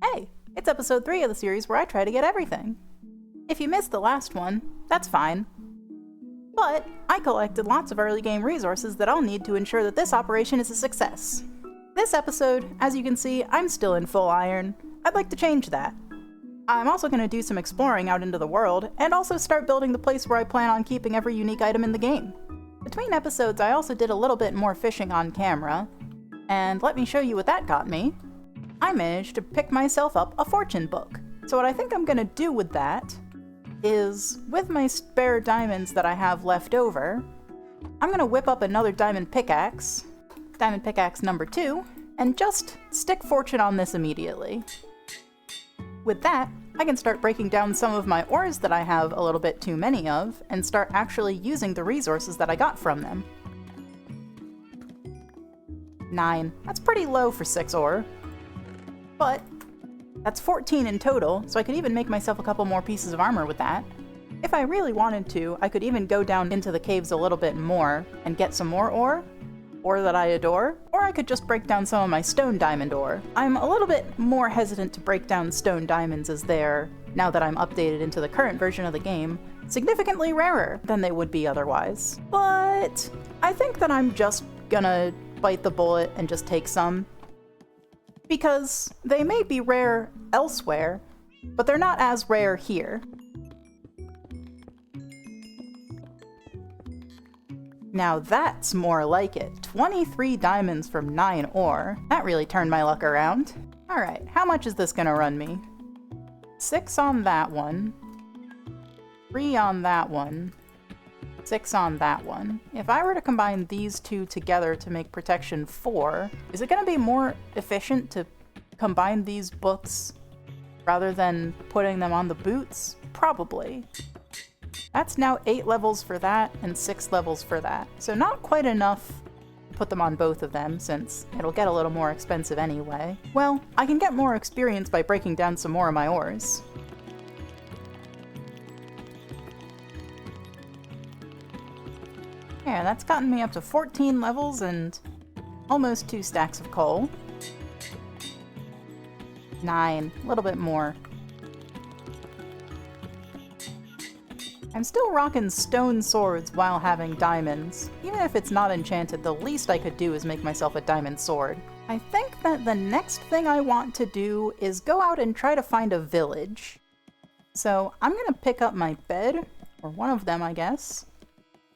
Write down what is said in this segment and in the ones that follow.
Hey, it's episode 3 of the series where I try to get everything. If you missed the last one, that's fine. But I collected lots of early game resources that I'll need to ensure that this operation is a success. This episode, as you can see, I'm still in full iron. I'd like to change that. I'm also going to do some exploring out into the world, and also start building the place where I plan on keeping every unique item in the game. Between episodes, I also did a little bit more fishing on camera, and let me show you what that got me. I managed to pick myself up a fortune book. So what I think I'm going to do with that is, with my spare diamonds that I have left over, I'm going to whip up another diamond pickaxe number 2, and just stick fortune on this immediately. With that, I can start breaking down some of my ores that I have a little bit too many of, and start actually using the resources that I got from them. 9. That's pretty low for 6 ore. But that's 14 in total, so I could even make myself a couple more pieces of armor with that. If I really wanted to, I could even go down into the caves a little bit more and get some more ore that I adore, or I could just break down some of my stone diamond ore. I'm a little bit more hesitant to break down stone diamonds, as they're, now that I'm updated into the current version of the game, significantly rarer than they would be otherwise. But I think that I'm just gonna bite the bullet and just take some. Because they may be rare elsewhere, but they're not as rare here. Now that's more like it. 23 diamonds from 9 ore. That really turned my luck around. Alright, how much is this gonna run me? 6 on that one. 3 on that one. 6 on that one. If I were to combine these two together to make protection 4, is it going to be more efficient to combine these books rather than putting them on the boots? Probably. That's now 8 levels for that and 6 levels for that. So not quite enough to put them on both of them, since it'll get a little more expensive anyway. Well, I can get more experience by breaking down some more of my ores. Yeah, that's gotten me up to 14 levels and almost 2 stacks of coal. 9, a little bit more. I'm still rocking stone swords while having diamonds. Even if it's not enchanted, the least I could do is make myself a diamond sword. I think that the next thing I want to do is go out and try to find a village. So I'm gonna pick up my bed, or one of them I guess,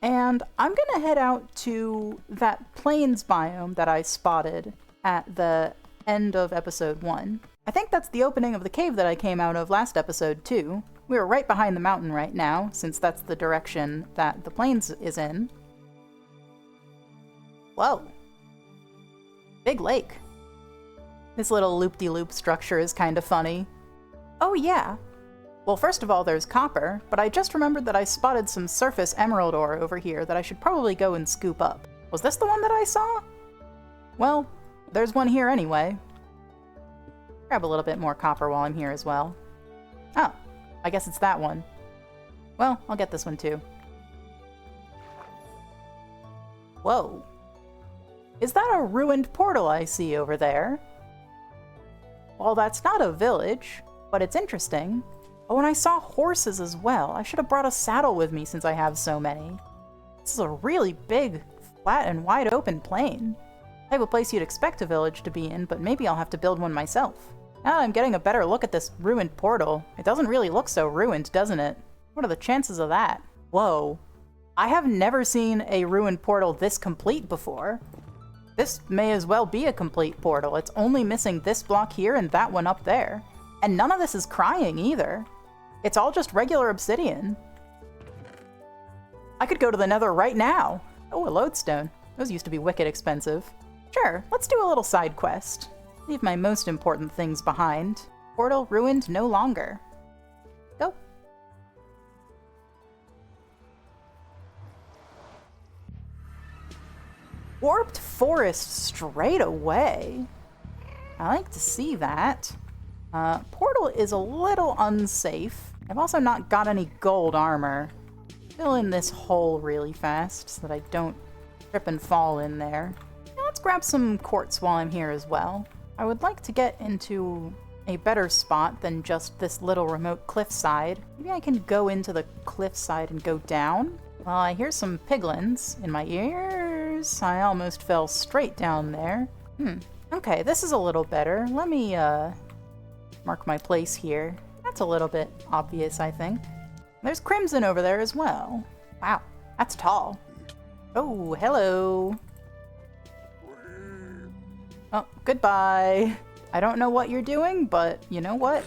and I'm gonna head out to that plains biome that I spotted at the end of episode 1. I think that's the opening of the cave that I came out of last episode too. We were right behind the mountain right now, since that's the direction that the plains is in. Whoa. Big lake. This little loop-de-loop structure is kind of funny. Oh yeah. Well, first of all, there's copper, but I just remembered that I spotted some surface emerald ore over here that I should probably go and scoop up. Was this the one that I saw? Well, there's one here anyway. Grab a little bit more copper while I'm here as well. Oh, I guess it's that one. Well, I'll get this one too. Whoa. Is that a ruined portal I see over there? Well, that's not a village, but it's interesting. Oh, and I saw horses as well. I should have brought a saddle with me since I have so many. This is a really big, flat and wide open plain. Type of place you'd expect a village to be in, but maybe I'll have to build one myself. Now that I'm getting a better look at this ruined portal, it doesn't really look so ruined, doesn't it? What are the chances of that? Whoa. I have never seen a ruined portal this complete before. This may as well be a complete portal. It's only missing this block here and that one up there. And none of this is crying either. It's all just regular obsidian. I could go to the nether right now. Oh, a lodestone. Those used to be wicked expensive. Sure, let's do a little side quest. Leave my most important things behind. Portal ruined no longer. Go. Warped forest straight away. I like to see that. Portal is a little unsafe. I've also not got any gold armor. Fill in this hole really fast so that I don't trip and fall in there. Now let's grab some quartz while I'm here as well. I would like to get into a better spot than just this little remote cliffside. Maybe I can go into the cliffside and go down? Well, I hear some piglins in my ears. I almost fell straight down there. Okay, this is a little better. Let me, mark my place here. That's a little bit obvious, I think. There's Crimson over there as well. Wow, that's tall. Oh, hello. Oh, goodbye. I don't know what you're doing, but you know what?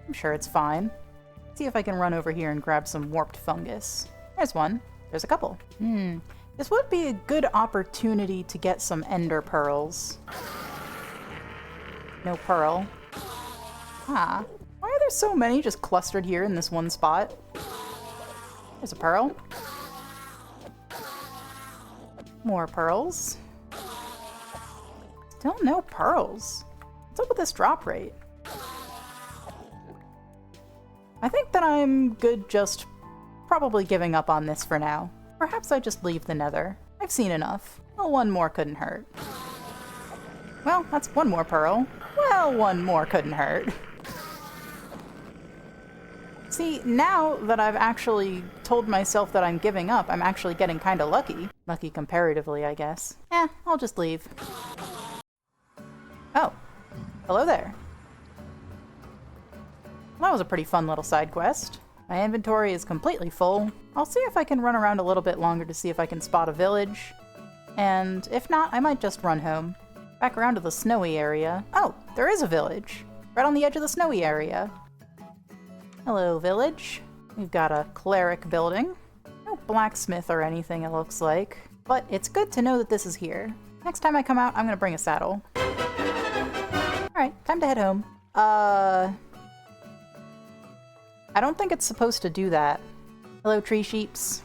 I'm sure it's fine. Let's see if I can run over here and grab some warped fungus. There's one. There's a couple. This would be a good opportunity to get some ender pearls. No pearl. Ah. Why are there so many just clustered here in this one spot? There's a pearl. More pearls. Still no pearls. What's up with this drop rate? I think that I'm good just probably giving up on this for now. Perhaps I just leave the nether. I've seen enough. Well, one more couldn't hurt. Well, that's one more pearl. Well, one more couldn't hurt. See, now that I've actually told myself that I'm giving up, I'm actually getting kinda lucky. Lucky comparatively, I guess. I'll just leave. Oh, hello there. Well, that was a pretty fun little side quest. My inventory is completely full. I'll see if I can run around a little bit longer to see if I can spot a village. And if not, I might just run home. Back around to the snowy area. Oh, there is a village. Right on the edge of the snowy area. Hello, village. We've got a cleric building. No blacksmith or anything, it looks like. But it's good to know that this is here. Next time I come out, I'm gonna bring a saddle. Alright, time to head home. I don't think it's supposed to do that. Hello, tree sheeps.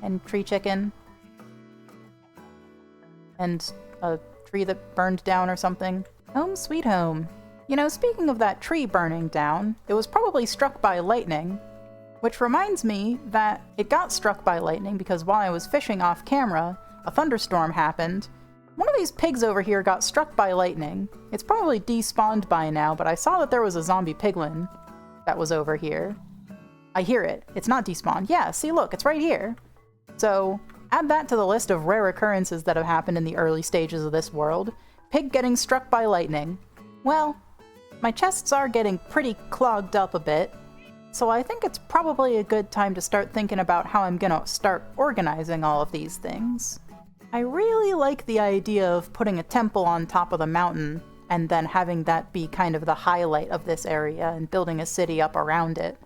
And tree chicken. And a tree that burned down or something. Home sweet home. You know, speaking of that tree burning down, it was probably struck by lightning. Which reminds me that it got struck by lightning because while I was fishing off camera, a thunderstorm happened. One of these pigs over here got struck by lightning. It's probably despawned by now, but I saw that there was a zombie piglin that was over here. I hear it. It's not despawned. Yeah, see, look, it's right here. So, add that to the list of rare occurrences that have happened in the early stages of this world. Pig getting struck by lightning. Well, my chests are getting pretty clogged up a bit, so I think it's probably a good time to start thinking about how I'm gonna start organizing all of these things. I really like the idea of putting a temple on top of the mountain and then having that be kind of the highlight of this area and building a city up around it.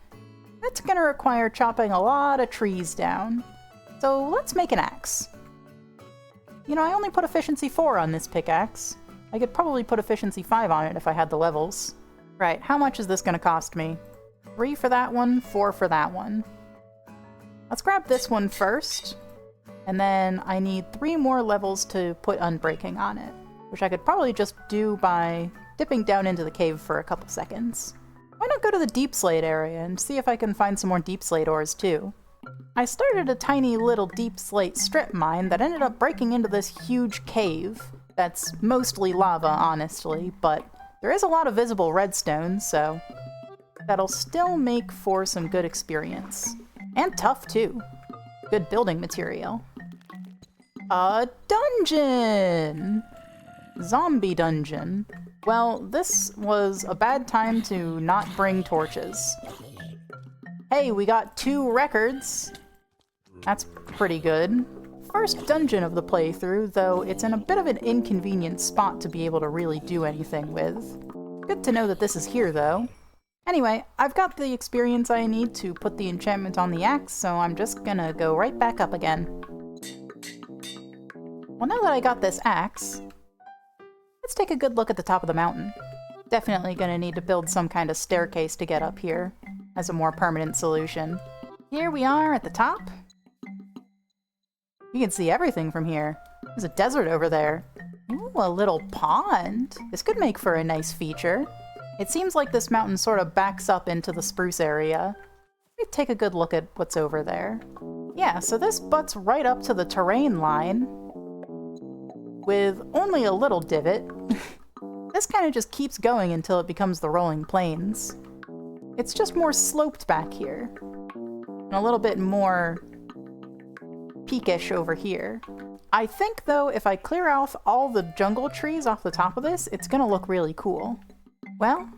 That's gonna require chopping a lot of trees down. So let's make an axe. You know, I only put efficiency 4 on this pickaxe. I could probably put efficiency 5 on it if I had the levels. Right, how much is this gonna cost me? 3 for that one, 4 for that one. Let's grab this one first. And then I need 3 more levels to put unbreaking on it, which I could probably just do by dipping down into the cave for a couple seconds. Why not go to the deep slate area and see if I can find some more deep slate ores too? I started a tiny little deep slate strip mine that ended up breaking into this huge cave that's mostly lava, honestly, but there is a lot of visible redstone, so that'll still make for some good experience. And tough too. Good building material. A dungeon! Zombie dungeon. Well, this was a bad time to not bring torches. Hey, we got 2 records. That's pretty good. First dungeon of the playthrough, though it's in a bit of an inconvenient spot to be able to really do anything with. Good to know that this is here, though. Anyway, I've got the experience I need to put the enchantment on the axe, so I'm just gonna go right back up again. Well, now that I got this axe, let's take a good look at the top of the mountain. Definitely gonna need to build some kind of staircase to get up here, as a more permanent solution. Here we are at the top. You can see everything from here. There's a desert over there. Ooh, a little pond. This could make for a nice feature. It seems like this mountain sort of backs up into the spruce area. Let me take a good look at what's over there. Yeah, so this butts right up to the terrain line. with only a little divot. This kind of just keeps going until it becomes the rolling plains. It's just more sloped back here, and a little bit more peakish over here. I think, though, if I clear off all the jungle trees off the top of this, it's gonna look really cool. Well,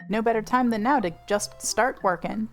no better time than now to just start working.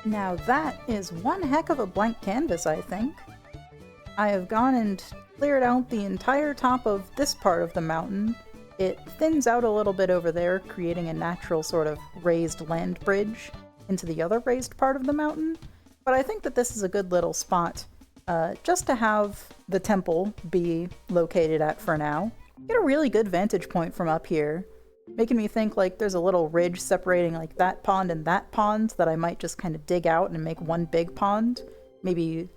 Now that is one heck of a blank canvas, I think. I have gone and cleared out the entire top of this part of the mountain. It thins out a little bit over there, creating a natural sort of raised land bridge into the other raised part of the mountain. But I think that this is a good little spot just to have the temple be located at for now. Get a really good vantage point from up here, making me think like there's a little ridge separating like that pond and that pond that I might just kind of dig out and make one big pond. Maybe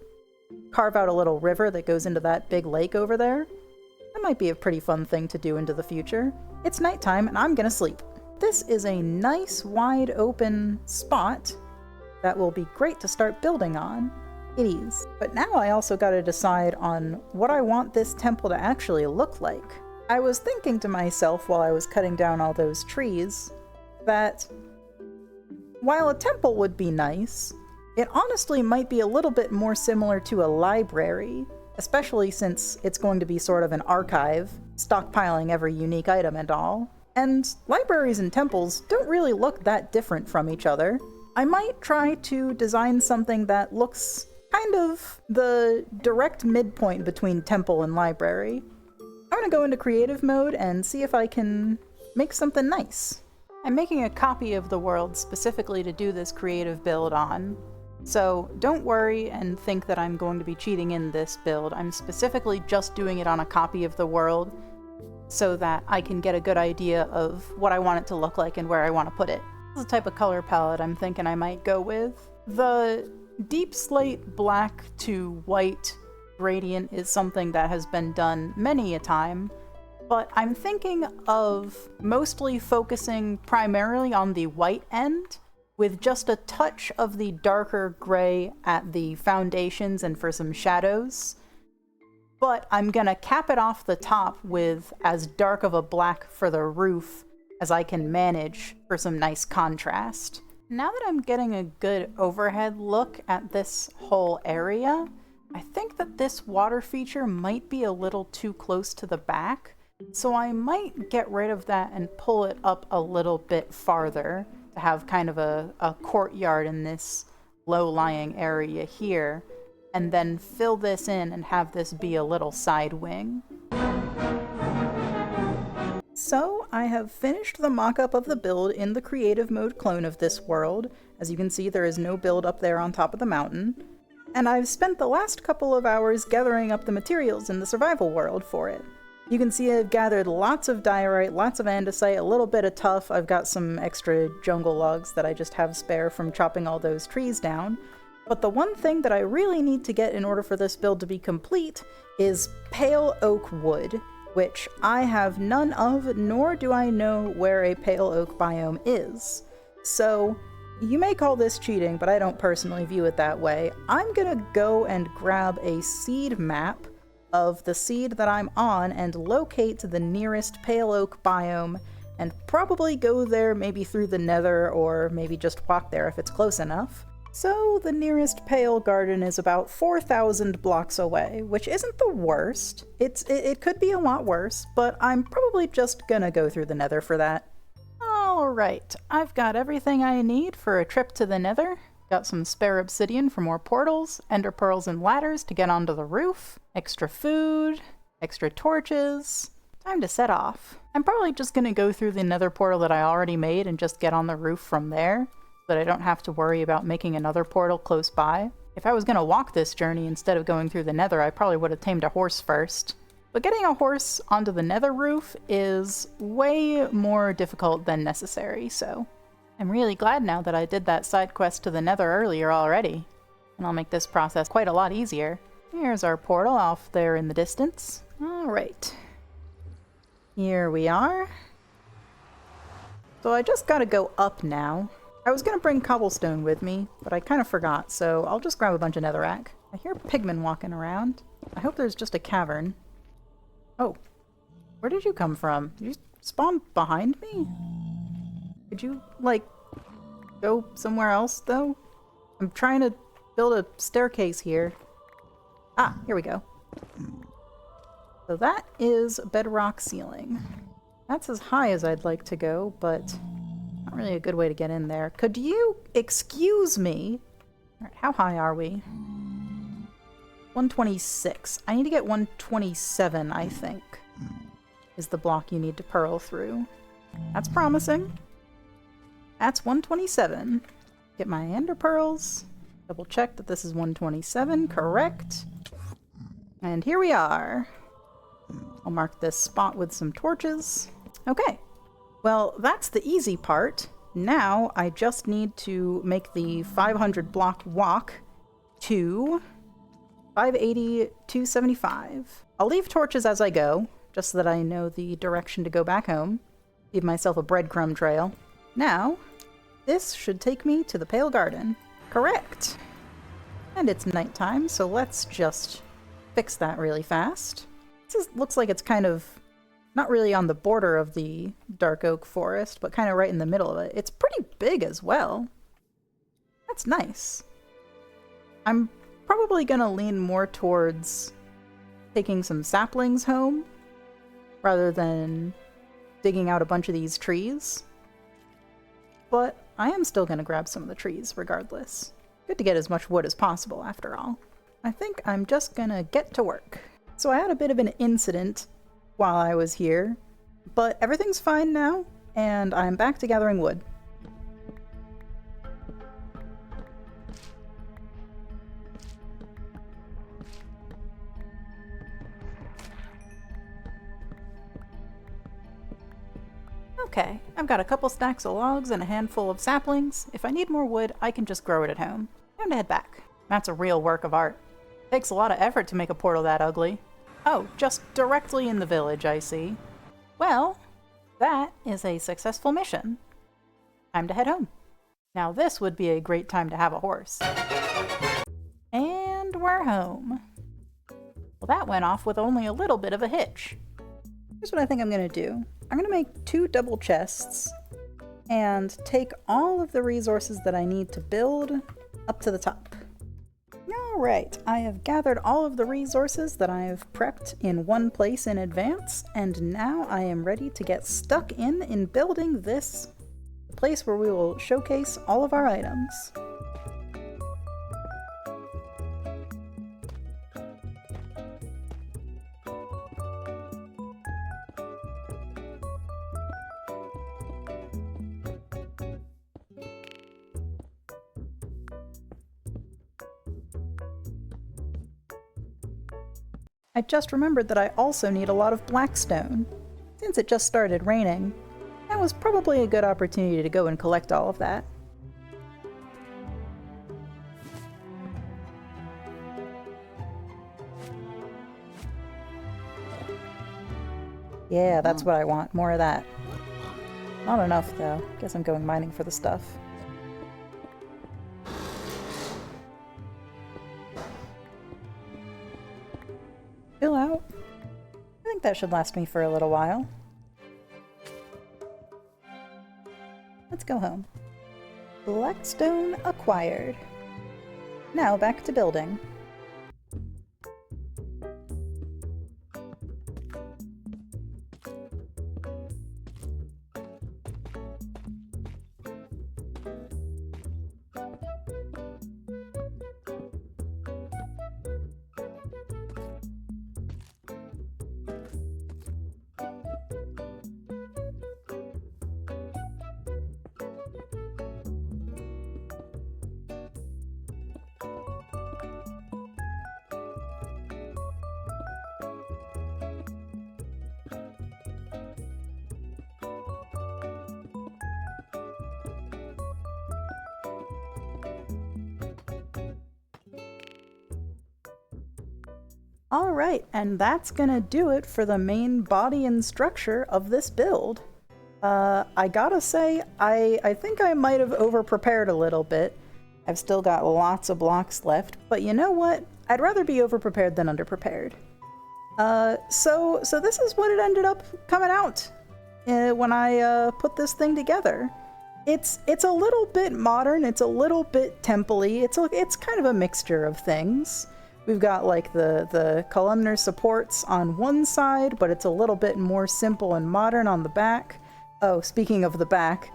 carve out a little river that goes into that big lake over there. That might be a pretty fun thing to do into the future. It's nighttime and I'm gonna sleep. This is a nice wide open spot that will be great to start building on. It is. But now I also gotta decide on what I want this temple to actually look like. I was thinking to myself while I was cutting down all those trees that while a temple would be nice, it honestly might be a little bit more similar to a library, especially since it's going to be sort of an archive, stockpiling every unique item and all. And libraries and temples don't really look that different from each other. I might try to design something that looks kind of the direct midpoint between temple and library. I'm gonna go into creative mode and see if I can make something nice. I'm making a copy of the world specifically to do this creative build on. So don't worry and think that I'm going to be cheating in this build. I'm specifically just doing it on a copy of the world so that I can get a good idea of what I want it to look like and where I want to put it. This is the type of color palette I'm thinking I might go with. The deep slate black to white gradient is something that has been done many a time, but I'm thinking of mostly focusing primarily on the white end, with just a touch of the darker gray at the foundations and for some shadows. But I'm gonna cap it off the top with as dark of a black for the roof as I can manage for some nice contrast. Now that I'm getting a good overhead look at this whole area, I think that this water feature might be a little too close to the back, so I might get rid of that and pull it up a little bit farther to have kind of a courtyard in this low-lying area here, and then fill this in and have this be a little side wing. So I have finished the mock-up of the build in the creative mode clone of this world. As you can see, there is no build up there on top of the mountain. And I've spent the last couple of hours gathering up the materials in the survival world for it. You can see I've gathered lots of diorite, lots of andesite, a little bit of tuff. I've got some extra jungle logs that I just have spare from chopping all those trees down. But the one thing that I really need to get in order for this build to be complete is pale oak wood, which I have none of, nor do I know where a pale oak biome is. So you may call this cheating, but I don't personally view it that way. I'm gonna go and grab a seed map of the seed that I'm on and locate the nearest pale oak biome and probably go there maybe through the nether or maybe just walk there if it's close enough. So the nearest pale garden is about 4,000 blocks away, which isn't the worst. It could be a lot worse, but I'm probably just gonna go through the nether for that. Alright, I've got everything I need for a trip to the nether. Got some spare obsidian for more portals, ender pearls and ladders to get onto the roof, extra food, extra torches. Time to set off. I'm probably just gonna go through the nether portal that I already made and just get on the roof from there, so that I don't have to worry about making another portal close by. If I was gonna walk this journey instead of going through the nether, I probably would have tamed a horse first. But getting a horse onto the nether roof is way more difficult than necessary, so I'm really glad now that I did that side quest to the nether earlier already, and I'll make this process quite a lot easier. Here's our portal off there in the distance. Alright. Here we are. So I just gotta go up now. I was gonna bring cobblestone with me, but I kind of forgot, so I'll just grab a bunch of netherrack. I hear pigmen walking around. I hope there's just a cavern. Oh. Where did you come from? Did you spawn behind me? Could you, like, go somewhere else, though? I'm trying to build a staircase here. Ah, here we go. So that is bedrock ceiling. That's as high as I'd like to go, but not really a good way to get in there. Could you excuse me? All right, how high are we? 126. I need to get 127, I think, is the block you need to pearl through. That's promising. That's 127. Get my ender pearls. Double check that this is 127. Correct. And here we are. I'll mark this spot with some torches. Okay. Well, that's the easy part. Now I just need to make the 500 block walk to 580, 275. I'll leave torches as I go, just so that I know the direction to go back home. Give myself a breadcrumb trail. Now, this should take me to the Pale Garden. Correct! And it's nighttime, so let's just fix that really fast. Looks like it's kind of not really on the border of the dark oak forest, but kind of right in the middle of it. It's pretty big as well. That's nice. I'm probably gonna lean more towards taking some saplings home rather than digging out a bunch of these trees. But I am still gonna grab some of the trees regardless. Good to get as much wood as possible after all. I think I'm just gonna get to work. So I had a bit of an incident while I was here, but everything's fine now, and I'm back to gathering wood. Okay, I've got a couple stacks of logs and a handful of saplings. If I need more wood, I can just grow it at home. Time to head back. That's a real work of art. Takes a lot of effort to make a portal that ugly. Oh, just directly in the village, I see. Well, that is a successful mission. Time to head home. Now this would be a great time to have a horse. And we're home. Well, that went off with only a little bit of a hitch. Here's what I think I'm gonna do. I'm gonna make 2 double chests and take all of the resources that I need to build up to the top. Alright, I have gathered all of the resources that I have prepped in one place in advance, and now I am ready to get stuck in building this place where we will showcase all of our items. I just remembered that I also need a lot of blackstone. Since it just started raining, that was probably a good opportunity to go and collect all of that. Yeah, that's what I want. More of that. Not enough, though. Guess I'm going mining for the stuff. Fill out. I think that should last me for a little while. Let's go home. Blackstone acquired. Now back to building. Alright, and that's gonna do it for the main body and structure of this build. I gotta say, I think I might have over-prepared a little bit. I've still got lots of blocks left, but you know what? I'd rather be over-prepared than under-prepared. So this is what it ended up coming out when I put this thing together. It's a little bit modern, it's a little bit temple-y, it's kind of a mixture of things. We've got like the columnar supports on one side, but it's a little bit more simple and modern on the back. Oh, speaking of the back,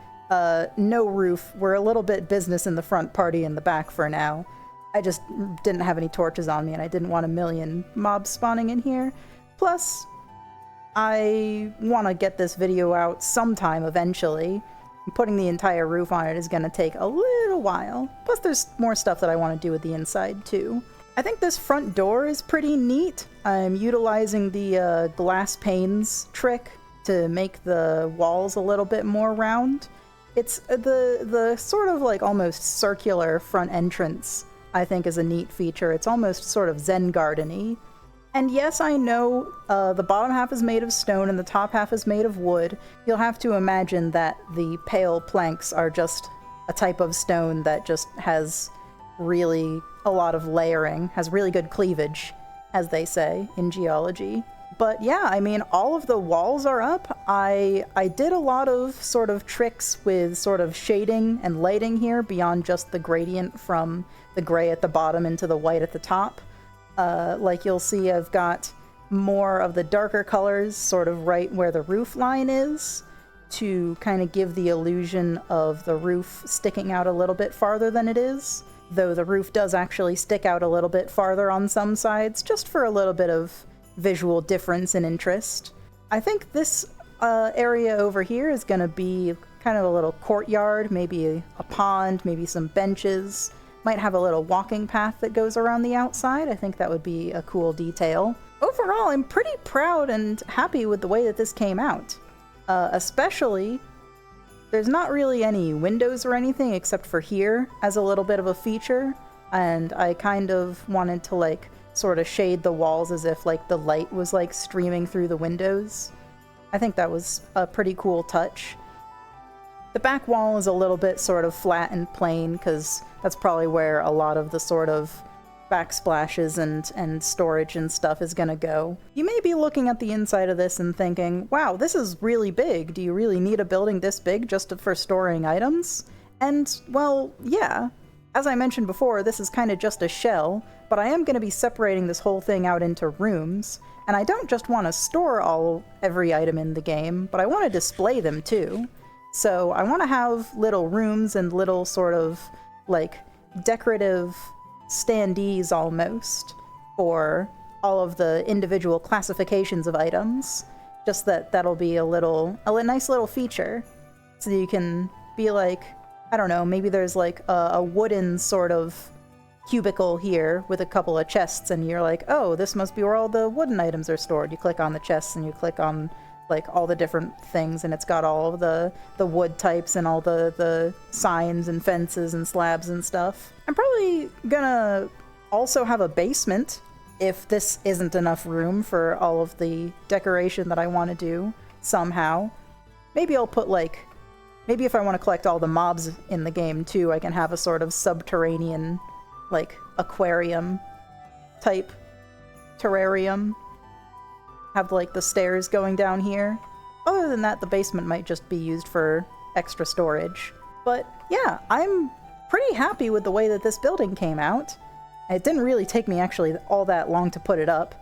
no roof. We're a little bit business in the front, party in the back for now. I just didn't have any torches on me and I didn't want a million mobs spawning in here. Plus, I want to get this video out sometime eventually. Putting the entire roof on it is going to take a little while. Plus there's more stuff that I want to do with the inside too. I think this front door is pretty neat. I'm utilizing the glass panes trick to make the walls a little bit more round. It's the sort of like almost circular front entrance, I think, is a neat feature. It's almost sort of Zen garden-y. And yes, I know the bottom half is made of stone and the top half is made of wood. You'll have to imagine that the pale planks are just a type of stone that just has really a lot of layering, has really good cleavage, as they say in geology. But yeah, I mean, all of the walls are up. I did a lot of sort of tricks with sort of shading and lighting here beyond just the gradient from the gray at the bottom into the white at the top. Like you'll see, I've got more of the darker colors sort of right where the roof line is to kind of give the illusion of the roof sticking out a little bit farther than it is, though the roof does actually stick out a little bit farther on some sides, just for a little bit of visual difference and interest. I think this area over here is going to be kind of a little courtyard, maybe a pond, maybe some benches. Might have a little walking path that goes around the outside. I think that would be a cool detail. Overall, I'm pretty proud and happy with the way that this came out. Especially, there's not really any windows or anything except for here as a little bit of a feature. And I kind of wanted to like sort of shade the walls as if like the light was like streaming through the windows. I think that was a pretty cool touch. The back wall is a little bit sort of flat and plain because that's probably where a lot of the sort of backsplashes and storage and stuff is gonna go. You may be looking at the inside of this and thinking, wow, this is really big. Do you really need a building this big just for storing items? And, well, yeah. As I mentioned before, this is kind of just a shell, but I am going to be separating this whole thing out into rooms, and I don't just want to store every item in the game, but I want to display them too. So I want to have little rooms and little sort of like decorative standees almost for all of the individual classifications of items. Just that'll be a nice little feature. So you can be like, I don't know, maybe there's like a wooden sort of cubicle here with a couple of chests and you're like, oh, this must be where all the wooden items are stored. You click on the chests and you click on like all the different things and it's got all of the wood types and all the signs and fences and slabs and stuff. I'm probably gonna also have a basement if this isn't enough room for all of the decoration that I want to do somehow. Maybe I'll put maybe if I want to collect all the mobs in the game too, I can have a sort of subterranean like aquarium type terrarium. Have like the stairs going down here. Other than that, the basement might just be used for extra storage. But yeah, I'm pretty happy with the way that this building came out. It didn't really take me actually all that long to put it up.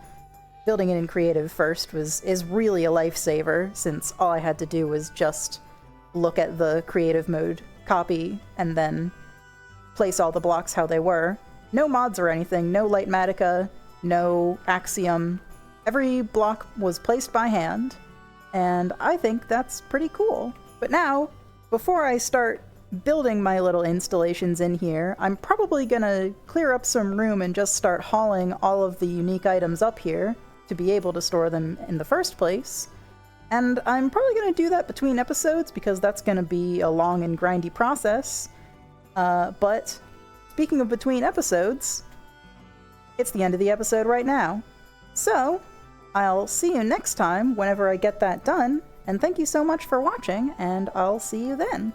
Building it in creative first is really a lifesaver, since all I had to do was just look at the creative mode copy and then place all the blocks how they were. No mods or anything, no Lightmatica, no Axiom. Every block was placed by hand, and I think that's pretty cool. But now, before I start building my little installations in here, I'm probably gonna clear up some room and just start hauling all of the unique items up here to be able to store them in the first place. And I'm probably gonna do that between episodes because that's gonna be a long and grindy process. But speaking of between episodes, it's the end of the episode right now. So, I'll see you next time whenever I get that done, and thank you so much for watching, and I'll see you then.